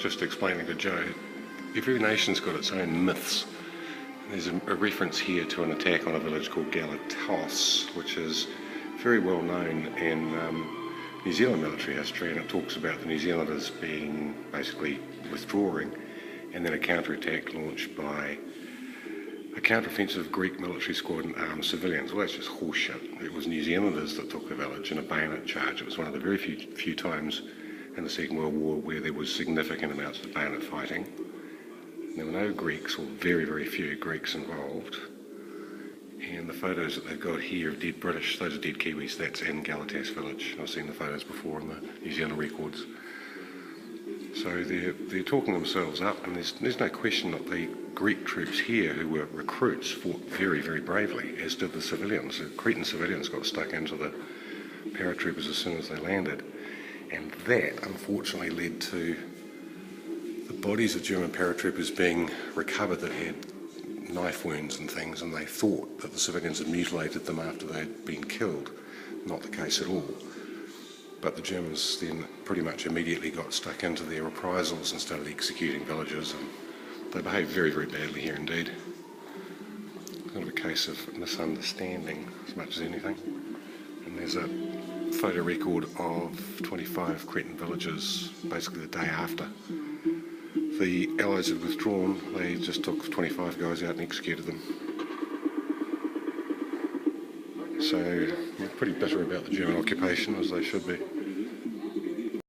just explaining to Joe, every nation's got its own myths. There's a reference here to an attack on a village called Galatos, which is very well known in New Zealand military history, and it talks about the New Zealanders being basically withdrawing, and then a counter-attack launched by a counter-offensive Greek military squad and armed civilians. Well, that's just horseshit. It was New Zealanders that took the village in a bayonet charge. It was one of the very few times in the Second World War where there was significant amounts of bayonet fighting. There were no Greeks, or very, very few Greeks involved. And the photos that they've got here of dead British, those are dead Kiwis, that's in Galatas village. I've seen the photos before in the New Zealand records. So they're talking themselves up, and there's no question that the Greek troops here, who were recruits, fought very, very bravely, as did the civilians. The Cretan civilians got stuck into the paratroopers as soon as they landed. And that, unfortunately, led to the bodies of German paratroopers being recovered that had knife wounds and things, and they thought that the civilians had mutilated them after they had been killed. Not the case at all. But the Germans then pretty much immediately got stuck into their reprisals and started executing villages, and they behaved very, very badly here indeed. Kind of a case of misunderstanding as much as anything. And there's a photo record of 25 Cretan villages basically the day after the Allies had withdrawn. They just took 25 guys out and executed them. So they're pretty bitter about the German occupation, as they should be.